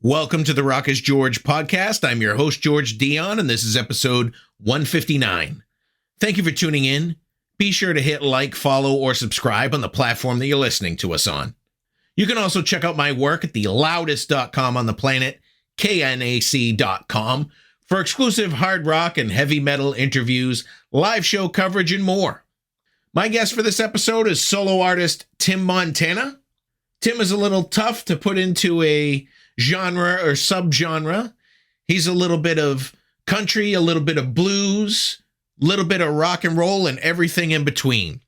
Welcome to the Rock is George podcast. I'm your host, George Dionne, and this is episode 159. Thank you for tuning in. Be sure to hit like, follow, or subscribe on the platform that you're listening to us on. You can also check out my work at theloudest.com on the planet, knac.com, for exclusive hard rock and heavy metal interviews, live show coverage, and more. My guest for this episode is solo artist Tim Montana. Tim is a little tough to put into a genre or subgenre. He's a little bit of country, a little bit of blues, a little bit of rock and roll, and everything in between.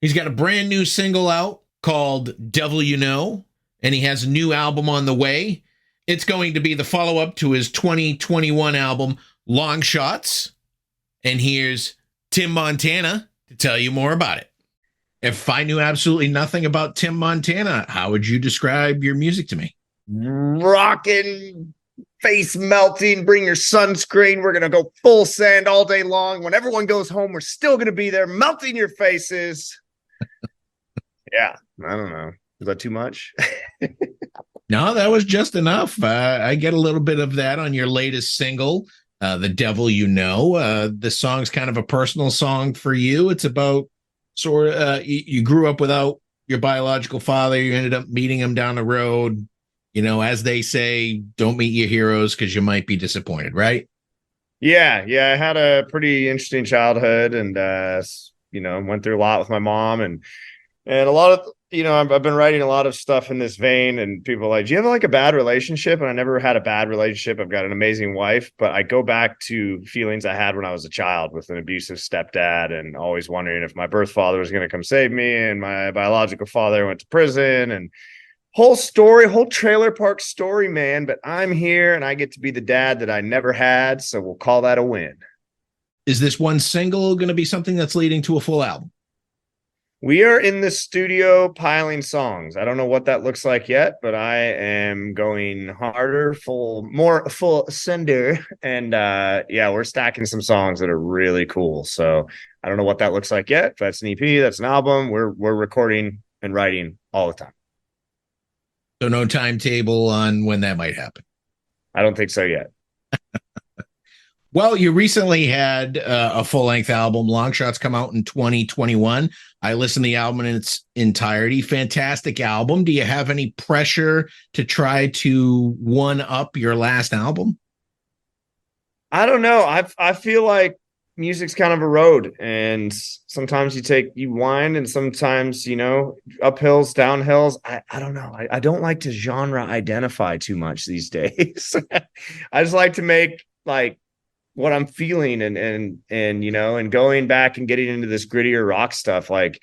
He's got a brand new single out called Devil You Know, and he has a new album on the way. It's going to be the follow-up to his 2021 album, Long Shots. And here's Tim Montana to tell you more about it. If I knew absolutely nothing about Tim Montana, how would you describe your music to me? Rocking, face melting, bring your sunscreen. We're going to go full send all day long. When everyone goes home, we're still going to be there melting your faces. Yeah, I don't know. Is that too much? No, that was just enough. I get a little bit of that on your latest single, The Devil You Know. The song's kind of a personal song for you. It's about you grew up without your biological father. You ended up meeting him down the road. You know, as they say, don't meet your heroes because you might be disappointed, right? Yeah. I had a pretty interesting childhood and, went through a lot with my mom and a lot of, I've been writing a lot of stuff in this vein and people are like, do you have like a bad relationship? And I never had a bad relationship. I've got an amazing wife, but I go back to feelings I had when I was a child with an abusive stepdad and always wondering if my birth father was going to come save me. And my biological father went to prison and whole trailer park story, man. But I'm here and I get to be the dad that I never had. So we'll call that a win. Is this one single going to be something that's leading to a full album? We are in the studio piling songs. I don't know what that looks like yet, but I am going harder, more full sender. And we're stacking some songs that are really cool. So I don't know what that looks like yet. If that's an EP, that's an album. We're recording and writing all the time. So no timetable on when that might happen? I don't think so yet. Well, you recently had a full-length album, Long Shots, come out in 2021. I listened to the album in its entirety. Fantastic album. Do you have any pressure to try to one-up your last album? I don't know. I feel like music's kind of a road, and sometimes you wind, and sometimes, uphills, downhills. I don't know. I don't like to genre identify too much these days. I just like to make like what I'm feeling and going back and getting into this grittier rock stuff. Like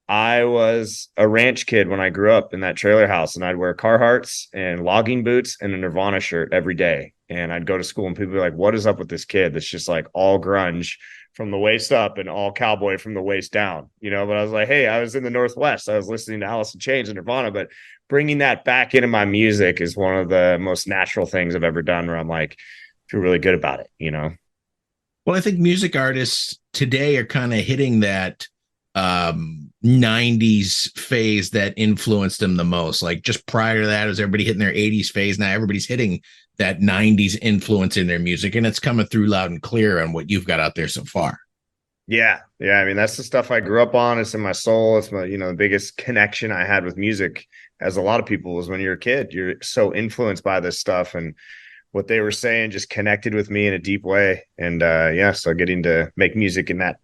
I was a ranch kid when I grew up in that trailer house, and I'd wear Carhartts and logging boots and a Nirvana shirt every day. And I'd go to school and people were like, what is up with this kid that's just like all grunge from the waist up and all cowboy from the waist down, but I was like, hey, I was in the Northwest. I was listening to Alice in Chains and Nirvana, but bringing that back into my music is one of the most natural things I've ever done, where I'm like, feel really good about it, Well, I think music artists today are kind of hitting that 90s phase that influenced them the most. Like just prior to that, was everybody hitting their 80s phase. Now everybody's hitting that 90s influence in their music, and it's coming through loud and clear on what you've got out there so far. Yeah. I mean, that's the stuff I grew up on. It's in my soul. It's my, the biggest connection I had with music, as a lot of people, was when you're a kid. You're so influenced by this stuff, and what they were saying just connected with me in a deep way. And so getting to make music in that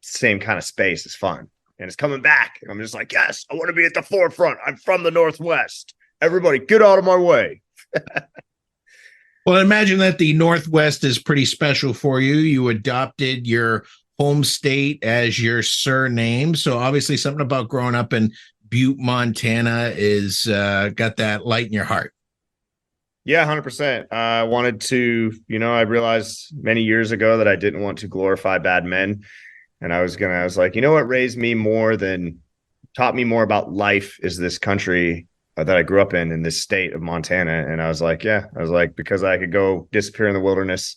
same kind of space is fun. And it's coming back. I'm just like, yes, I want to be at the forefront. I'm from the Northwest. Everybody get out of my way. Well, imagine that the Northwest is pretty special for you. You adopted your home state as your surname. So obviously something about growing up in Butte, Montana is got that light in your heart. Yeah, 100%. I wanted to, I realized many years ago that I didn't want to glorify bad men. And I was like, what taught me more about life is this country that I grew up in this state of Montana. And I was like, because I could go disappear in the wilderness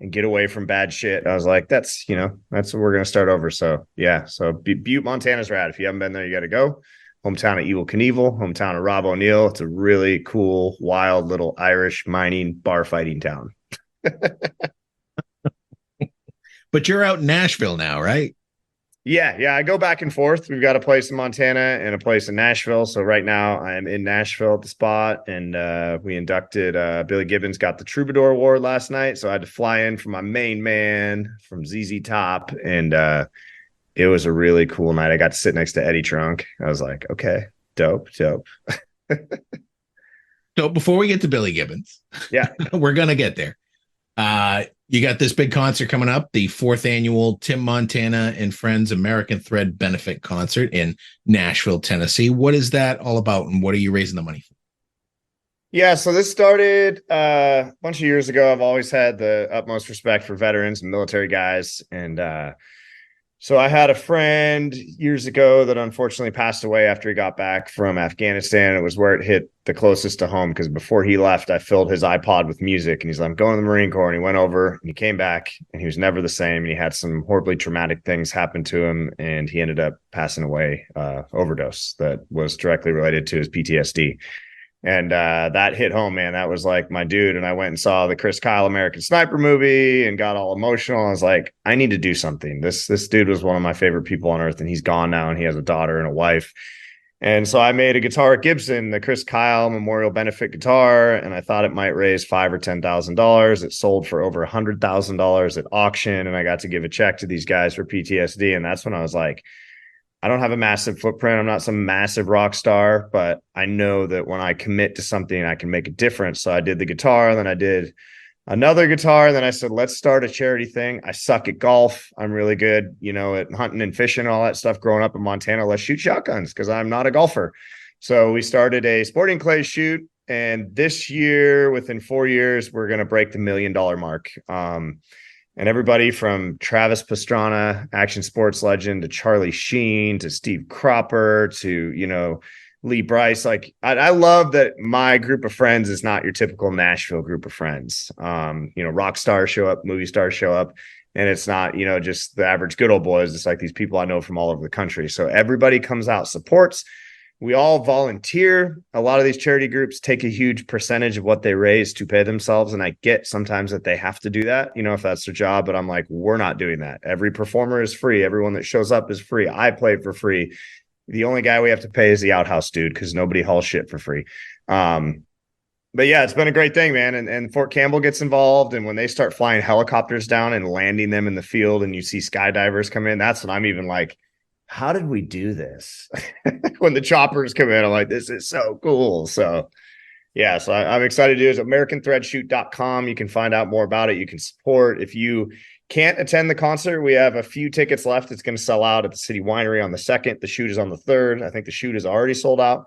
and get away from bad shit. I was like, that's what we're going to start over. So yeah. So Butte, Montana's rad. If you haven't been there, you got to go. hometown of Evel Knievel, hometown of Rob O'Neill. It's a really cool, wild little Irish mining bar fighting town. But you're out in Nashville now, right? Yeah, I go back and forth. We've got a place in Montana and a place in Nashville. So right now I'm in Nashville at the spot, and we inducted Billy Gibbons got the Troubadour Award last night. So I had to fly in for my main man from ZZ Top, and it was a really cool night. I got to sit next to Eddie Trunk. I was like, okay, dope. So before we get to Billy Gibbons, Yeah, we're gonna get there. You got this big concert coming up, the 4th annual Tim Montana and Friends American Thread benefit concert in Nashville, Tennessee. What is that all about, and what are you raising the money for? Yeah, so this started a bunch of years ago. I've always had the utmost respect for veterans and military guys. And so I had a friend years ago that unfortunately passed away after he got back from Afghanistan. It was where it hit the closest to home, because before he left, I filled his iPod with music, and he's like, I'm going to the Marine Corps. And he went over and he came back, and he was never the same. And he had some horribly traumatic things happen to him, and he ended up passing away, overdose that was directly related to his PTSD. And that hit home, man. That was like my dude. And I went and saw the Chris Kyle American Sniper movie and got all emotional. I was like, I need to do something. This dude was one of my favorite people on earth, and he's gone now, and he has a daughter and a wife. And so I made a guitar at Gibson, the Chris Kyle Memorial Benefit guitar, and I thought it might raise $5,000 or $10,000. It sold for over $100,000 at auction, and I got to give a check to these guys for PTSD. And that's when I was like, I don't have a massive footprint. I'm not some massive rock star, but I know that when I commit to something, I can make a difference. So I did the guitar, and then I did another guitar. And then I said, let's start a charity thing. I suck at golf. I'm really good, at hunting and fishing and all that stuff growing up in Montana. Let's shoot shotguns, because I'm not a golfer. So we started a sporting clays shoot. And this year, within 4 years, we're going to break the $1 million mark. And everybody from Travis Pastrana, action sports legend, to Charlie Sheen, to Steve Cropper, to, Lee Bryce. Like, I love that my group of friends is not your typical Nashville group of friends. Rock stars show up, movie stars show up, and it's not, just the average good old boys. It's like these people I know from all over the country. So everybody comes out, supports. We all volunteer. A lot of these charity groups take a huge percentage of what they raise to pay themselves. And I get sometimes that they have to do that, if that's their job, but I'm like, we're not doing that. Every performer is free. Everyone that shows up is free. I play for free. The only guy we have to pay is the outhouse dude, because nobody hauls shit for free. But yeah, it's been a great thing, man. And Fort Campbell gets involved. And when they start flying helicopters down and landing them in the field, and you see skydivers come in, that's when I'm even like, how did we do this? When the choppers come in, I'm like, this is so cool. So yeah, so I'm excited to do it. It's AmericanThreadShoot.com. You can find out more about it. You can support. If you can't attend the concert, we have a few tickets left. It's going to sell out at the City Winery on the 2nd. The shoot is on the 3rd. I think the shoot is already sold out,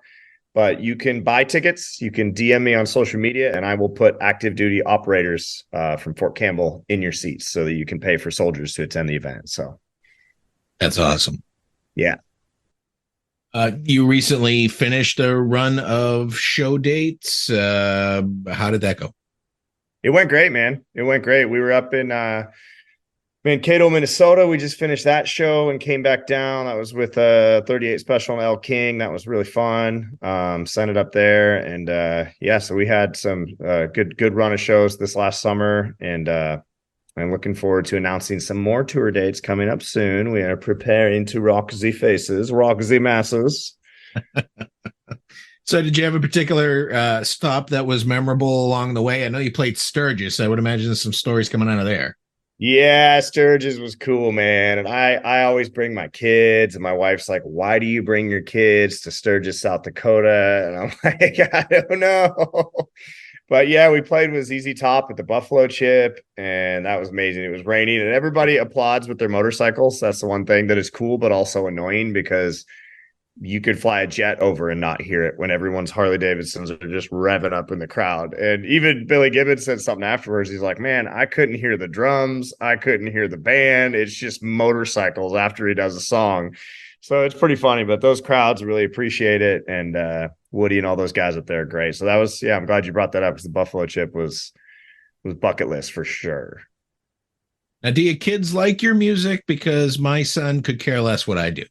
but you can buy tickets. You can DM me on social media, and I will put active duty operators from Fort Campbell in your seats so that you can pay for soldiers to attend the event. So that's awesome. Yeah. You recently finished a run of show dates. How did that go? It went great, man. It went great. We were up in Mankato, Minnesota. We just finished that show and came back down. That was with 38 Special and El King. That was really fun. Sent it up there. And so we had some good run of shows this last summer. And I'm looking forward to announcing some more tour dates coming up soon. We are preparing to rock the faces, rock the masses. So did you have a particular stop that was memorable along the way? I know you played Sturgis. I would imagine there's some stories coming out of there. Yeah, Sturgis was cool, man. And I always bring my kids, and my wife's like, why do you bring your kids to Sturgis, South Dakota? And I'm like, I don't know. But yeah, we played with ZZ Top at the Buffalo Chip, and that was amazing. It was raining, and everybody applauds with their motorcycles. That's the one thing that is cool, but also annoying, because you could fly a jet over and not hear it when everyone's Harley Davidsons are just revving up in the crowd. And even Billy Gibbons said something afterwards. He's like, man, I couldn't hear the drums. I couldn't hear the band. It's just motorcycles after he does a song. So it's pretty funny, but those crowds really appreciate it. And Woody and all those guys up there are great. So that was, I'm glad you brought that up, because the Buffalo Chip was bucket list for sure. Now, do your kids like your music? Because my son could care less what I do.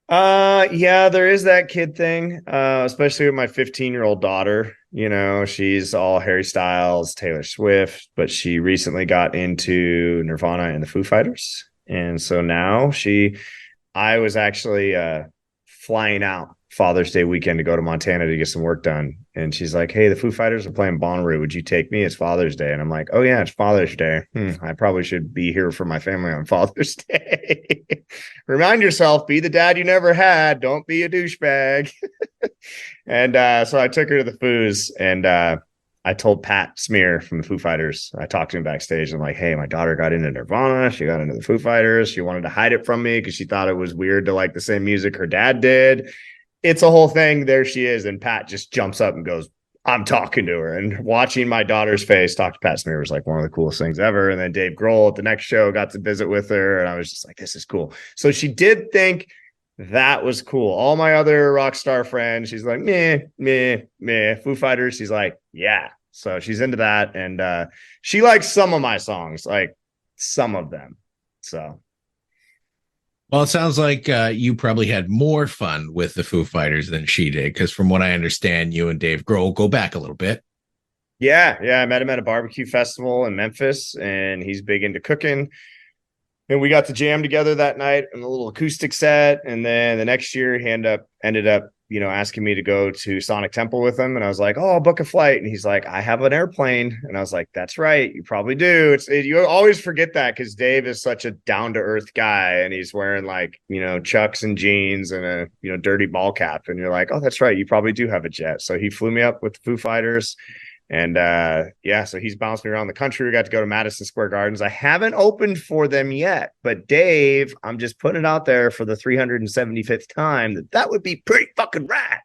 Yeah, there is that kid thing, especially with my 15-year-old daughter. You know, she's all Harry Styles, Taylor Swift, but she recently got into Nirvana and the Foo Fighters. And so now I was actually flying out Father's Day weekend to go to Montana to get some work done. And she's like, "Hey, the Foo Fighters are playing Bonnaroo. Would you take me? It's Father's Day." And I'm like, "Oh, yeah, it's Father's Day. I probably should be here for my family on Father's Day." Remind yourself, be the dad you never had. Don't be a douchebag. And so I took her to the Foos, and I told Pat Smear from the Foo Fighters. I talked to him backstage. I'm like, "Hey, my daughter got into Nirvana. She got into the Foo Fighters. She wanted to hide it from me because she thought it was weird to like the same music her dad did. It's a whole thing." There she is. And Pat just jumps up and goes, "I'm talking to her." And watching my daughter's face talk to Pat Smear was like one of the coolest things ever. And then Dave Grohl at the next show got to visit with her. And I was just like, this is cool. So she did think that was cool. All my other rock star friends, she's like, meh, meh, meh. Foo Fighters, she's like, yeah. So she's into that. And she likes some of my songs, like some of them. So Well, it sounds like you probably had more fun with the Foo Fighters than she did, because from what I understand, you and Dave Grohl go back a little bit. yeah, I met him at a barbecue festival in Memphis, and he's big into cooking. And we got to jam together that night in a little acoustic set. And then the next year he ended up, asking me to go to Sonic Temple with him. And I was like, "Oh, I'll book a flight." And he's like, "I have an airplane." And I was like, "That's right. You probably do." You always forget that because Dave is such a down to earth guy, and he's wearing like, Chucks and jeans and a, dirty ball cap. And you're like, "Oh, that's right. You probably do have a jet." So he flew me up with the Foo Fighters. And so he's bounced me around the country. We got to go to Madison Square Gardens. I haven't opened for them yet, but Dave, I'm just putting it out there for the 375th time that would be pretty fucking rad.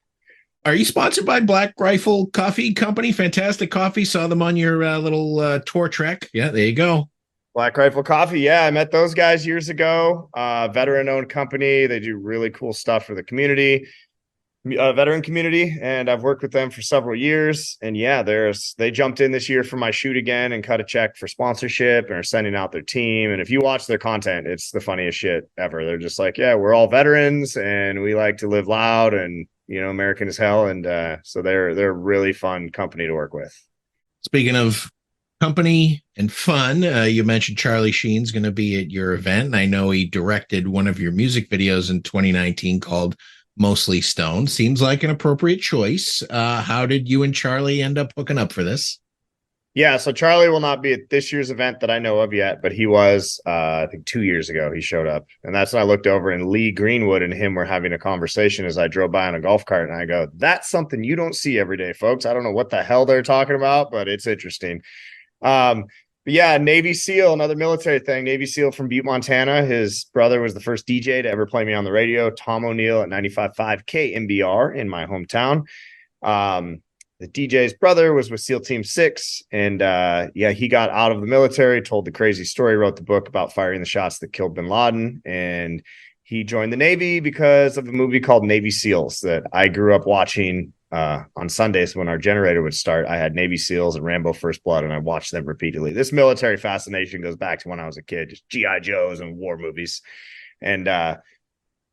Are you sponsored by Black Rifle Coffee Company? Fantastic coffee. Saw them on your little tour trek. Yeah, there you go. Black Rifle Coffee. Yeah, I met those guys years ago. Veteran owned company. They do really cool stuff for the community. Veteran community, and I've worked with them for several years. And yeah, they jumped in this year for my shoot again and cut a check for sponsorship and are sending out their team. And if you watch their content, it's the funniest shit ever. They're just like, "Yeah, we're all veterans and we like to live loud and American as hell." And so they're a really fun company to work with. Speaking of company and fun, you mentioned Charlie Sheen's going to be at your event, and I know he directed one of your music videos in 2019 called Mostly Stone. Seems like an appropriate choice. How did you and Charlie end up hooking up for this? Yeah, so Charlie will not be at this year's event that I know of yet, but he was, I think 2 years ago, he showed up. And that's when I looked over and Lee Greenwood and him were having a conversation as I drove by on a golf cart. And I go, "That's something you don't see every day, folks. I don't know what the hell they're talking about, but it's interesting." But yeah, Navy SEAL, another military thing. Navy SEAL from Butte, Montana. His brother was the first DJ to ever play me on the radio. Tom O'Neill at 95.5 KMBR in my hometown. The DJ's brother was with SEAL Team 6. And he got out of the military, told the crazy story, wrote the book about firing the shots that killed bin Laden. And he joined the Navy because of a movie called Navy SEALs that I grew up watching. On Sundays when our generator would start, I had Navy SEALs and Rambo First Blood, and I watched them repeatedly. This military fascination goes back to when I was a kid, just G.I. Joes and war movies. And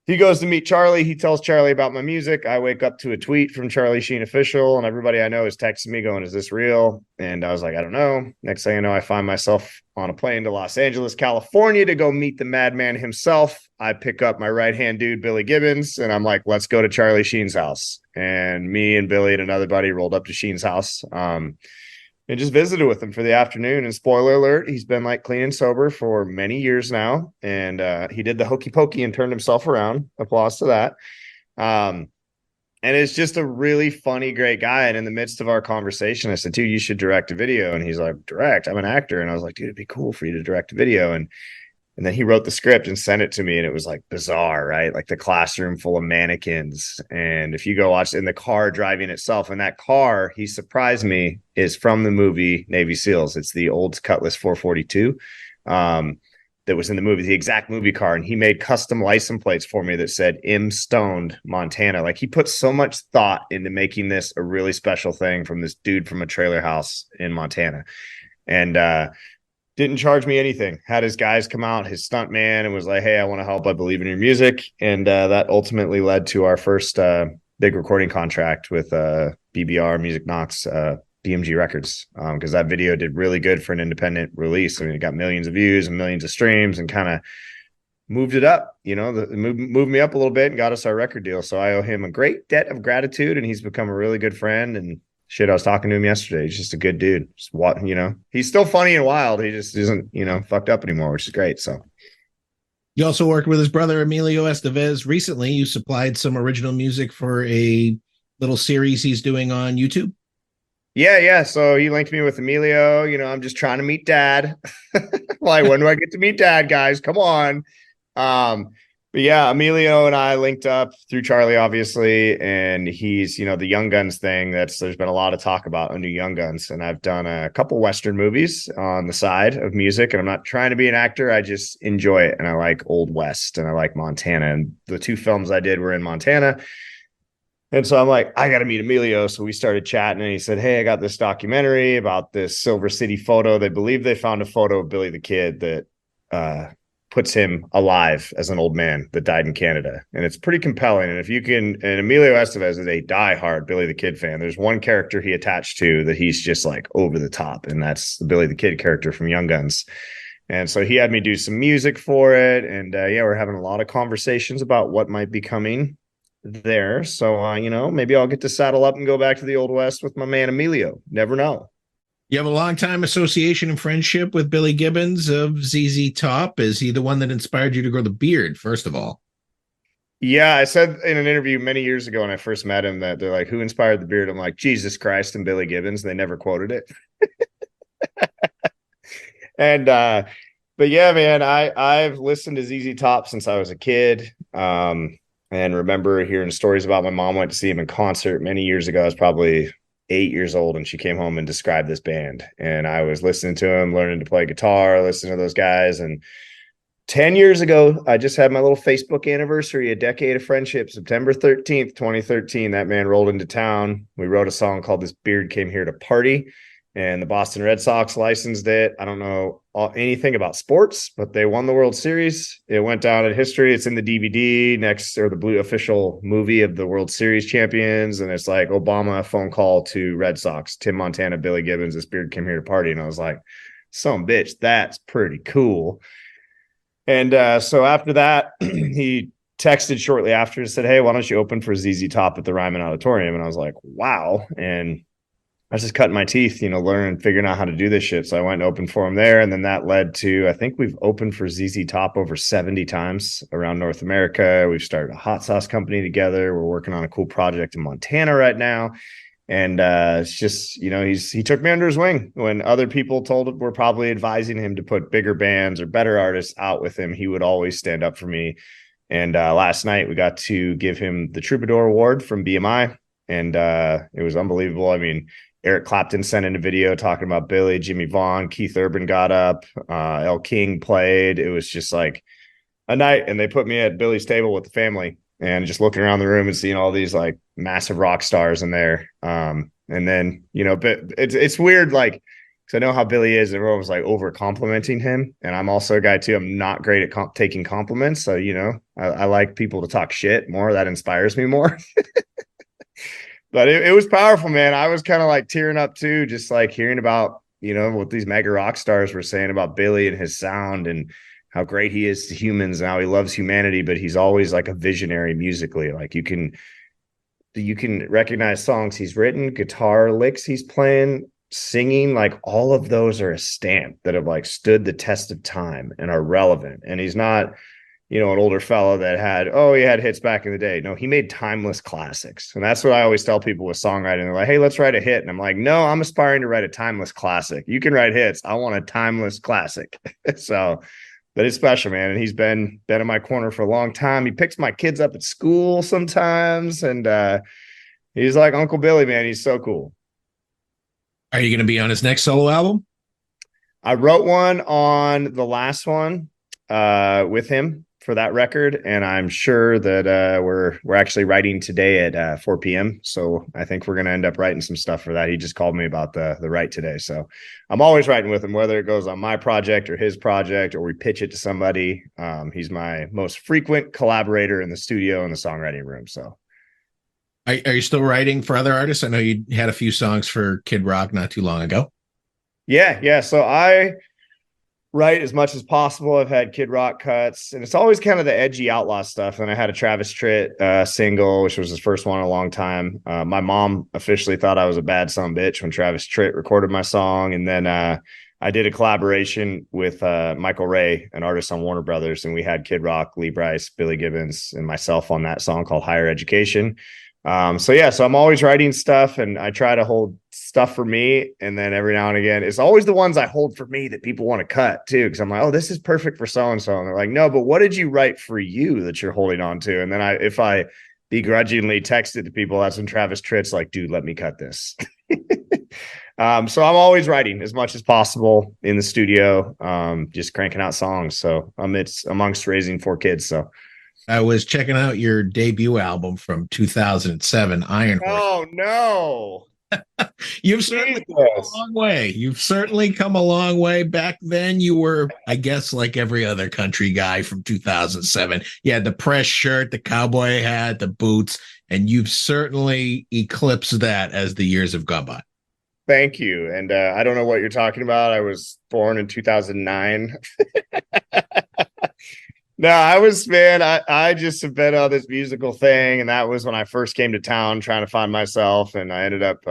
he goes to meet Charlie. He tells Charlie about my music. I wake up to a tweet from Charlie Sheen Official, and everybody I know is texting me going, "Is this real?" And I was like, "I don't know." Next thing I know, I find myself on a plane to Los Angeles, California to go meet the madman himself. I pick up my right-hand dude, Billy Gibbons, and I'm like, "Let's go to Charlie Sheen's house." And me and Billy and another buddy rolled up to Sheen's house and just visited with him for the afternoon. And spoiler alert, he's been like clean and sober for many years now. And he did the hokey pokey and turned himself around. Applause to that. And it's just a really funny, great guy. And in the midst of our conversation, I said, "Dude, you should direct a video." And he's like, "Direct? I'm an actor." And I was like, "Dude, it'd be cool for you to direct a video." And then he wrote the script and sent it to me, and it was like bizarre, right? Like the classroom full of mannequins. And if you go watch in the car driving itself, and that car, he surprised me, is from the movie Navy SEALs. It's the old Cutlass 442 that was in the movie, the exact movie car. And he made custom license plates for me that said "M Stoned, Montana." Like he put so much thought into making this a really special thing from this dude from a trailer house in Montana. And Didn't charge me anything. Had his guys come out, his stunt man, and was like, "Hey, I want to help. I believe in your music." And that ultimately led to our first big recording contract with BBR Music Knox, BMG Records, because that video did really good for an independent release. I mean, it got millions of views and millions of streams, and kind of moved it up. Moved me up a little bit and got us our record deal. So I owe him a great debt of gratitude, and he's become a really good friend. And shit, I was talking to him yesterday. He's just a good dude. Just what, he's still funny and wild. He just isn't, fucked up anymore, which is great. So You also worked with his brother Emilio Estevez recently. You supplied some original music for a little series he's doing on YouTube. Yeah. So he linked me with Emilio. I'm just trying to meet Dad. Like, when do I get to meet Dad, guys? Come on. But yeah, Emilio and I linked up through Charlie, obviously, and he's, the Young Guns thing. There's been a lot of talk about under Young Guns, and I've done a couple Western movies on the side of music, and I'm not trying to be an actor. I just enjoy it, and I like Old West, and I like Montana, and the 2 films I did were in Montana. And so I'm like, I got to meet Emilio. So we started chatting, and he said, "Hey, I got this documentary about this Silver City photo. They believe they found a photo of Billy the Kid that puts him alive as an old man that died in Canada." And it's pretty compelling. And and Emilio Estevez is a diehard Billy the Kid fan. There's one character he attached to that he's just like over the top, and that's the Billy the Kid character from Young Guns. And so he had me do some music for it. And we're having a lot of conversations about what might be coming there. So, maybe I'll get to saddle up and go back to the Old West with my man Emilio. Never know. You have a long-time association and friendship with Billy Gibbons of ZZ Top. Is he the one that inspired you to grow the beard, first of all? Yeah, I said in an interview many years ago when I first met him that they're like, "Who inspired the beard?" I'm like, "Jesus Christ," and Billy Gibbons. They never quoted it. And but yeah, man, I've listened to ZZ Top since I was a kid. And remember hearing stories about my mom went to see him in concert many years ago. I was probably 8 years old, and she came home and described this band. And I was listening to him, learning to play guitar, listening to those guys. And 10 years ago, I just had my little Facebook anniversary, a decade of friendship, September 13th, 2013. That man rolled into town. We wrote a song called "This Beard Came Here to Party," and the Boston Red Sox licensed it. I don't know anything about sports, but they won the World Series. It went down in history. It's in the DVD the Blue official movie of the World Series champions. And it's like Obama phone call to Red Sox, Tim Montana, Billy Gibbons, "This beard came here to party." And I was like, "Some bitch, that's pretty cool." And so after that, he texted shortly after and said, "Hey, why don't you open for ZZ Top at the Ryman Auditorium?" And I was like, wow. And I was just cutting my teeth, learning, figuring out how to do this shit. So I went and opened for him there. And then that led to, I think we've opened for ZZ Top over 70 times around North America. We've started a hot sauce company together. We're working on a cool project in Montana right now. And it's just, he took me under his wing when other people were probably advising him to put bigger bands or better artists out with him. He would always stand up for me. And last night we got to give him the Troubadour Award from BMI. And it was unbelievable. I mean, Eric Clapton sent in a video talking about Billy, Jimmy Vaughn, Keith Urban got up, El King played. It was just like a night, and they put me at Billy's table with the family and just looking around the room and seeing all these like massive rock stars in there. And then, but it's weird, like, because I know how Billy is, and everyone was like over complimenting him. And I'm also a guy too. I'm not great at taking compliments. So, I like people to talk shit more. That inspires me more. But it was powerful, man. I was kind of like tearing up too, just like hearing about, what these mega rock stars were saying about Billy and his sound and how great he is to humans and how he loves humanity, but he's always like a visionary musically. Like you can recognize songs he's written, guitar licks he's playing, singing, like all of those are a stamp that have like stood the test of time and are relevant. And he's not, an older fella that he had hits back in the day. No, he made timeless classics. And that's what I always tell people with songwriting. They're like, "Hey, let's write a hit." And I'm like, "No, I'm aspiring to write a timeless classic. You can write hits. I want a timeless classic." So, but it's special, man. And he's been in my corner for a long time. He picks my kids up at school sometimes. And he's like Uncle Billy, man. He's so cool. Are you going to be on his next solo album? I wrote one on the last one with him for that record, and I'm sure that we're actually writing today at 4 p.m. So I think we're gonna end up writing some stuff for that. He just called me about the write today, so I'm always writing with him, whether it goes on my project or his project, or we pitch it to somebody. He's my most frequent collaborator in the studio and the songwriting room. So, are you still writing for other artists? I know you had a few songs for Kid Rock not too long ago. Yeah. So I write as much as possible. I've had Kid Rock cuts, and it's always kind of the edgy outlaw stuff. And I had a Travis Tritt single, which was his first one in a long time. My mom officially thought I was a bad son of a bitch when Travis Tritt recorded my song. And then I did a collaboration with Michael Ray, an artist on Warner Brothers, and we had Kid Rock, Lee Brice, Billy Gibbons, and myself on that song called Higher Education. So I'm always writing stuff, and I try to hold stuff for me. And then every now and again, it's always the ones I hold for me that people want to cut too. Cause I'm like, oh, this is perfect for so-and-so. And they're like, no, but what did you write for you that you're holding on to? And then if I begrudgingly text it to people, that's when Travis Tritt's like, dude, let me cut this. So I'm always writing as much as possible in the studio, just cranking out songs. So it's amongst raising 4 kids. So I was checking out your debut album from 2007, Iron Horse. Oh, no. You've certainly come a long way. You've certainly come a long way. Back then, you were, I guess, like every other country guy from 2007. You had the press shirt, the cowboy hat, the boots, and you've certainly eclipsed that as the years have gone by. Thank you. And I don't know what you're talking about. I was born in 2009. No, I just have been on this musical thing. And that was when I first came to town trying to find myself. And I ended up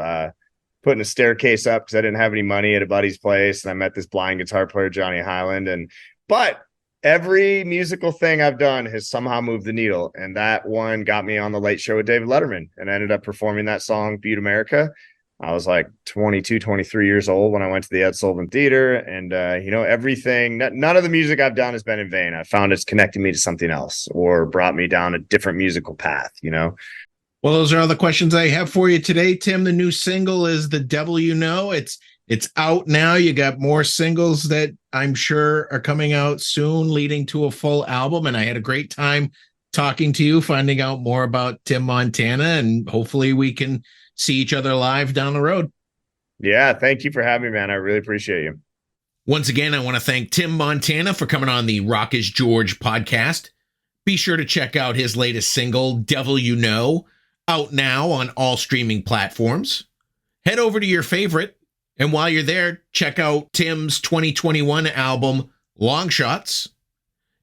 putting a staircase up because I didn't have any money at a buddy's place. And I met this blind guitar player, Johnny Highland. But every musical thing I've done has somehow moved the needle. And that one got me on the Late Show with David Letterman. And I ended up performing that song, Butte, America. I was like 22, 23 years old when I went to the Ed Sullivan Theater. And, everything, none of the music I've done has been in vain. I found it's connected me to something else or brought me down a different musical path, Well, those are all the questions I have for you today, Tim. The new single is The Devil You Know. It's out now. You got more singles that I'm sure are coming out soon, leading to a full album. And I had a great time talking to you, finding out more about Tim Montana, and hopefully we can see each other live down the road. Yeah, thank you for having me, man. I really appreciate you. Once again, I want to thank Tim Montana for coming on the Rock is George podcast. Be sure to check out his latest single, Devil You Know, out now on all streaming platforms. Head over to your favorite, and while you're there, check out Tim's 2021 album, Long Shots.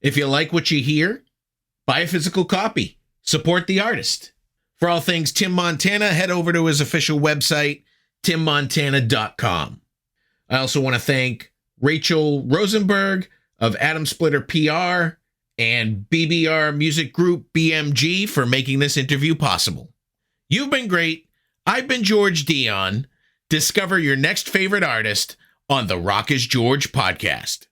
If you like what you hear, buy a physical copy. Support the artist. For all things Tim Montana, head over to his official website, timmontana.com. I also want to thank Rachel Rosenberg of Adam Splitter PR and BBR Music Group BMG for making this interview possible. You've been great. I've been George Dionne. Discover your next favorite artist on the Rock is George podcast.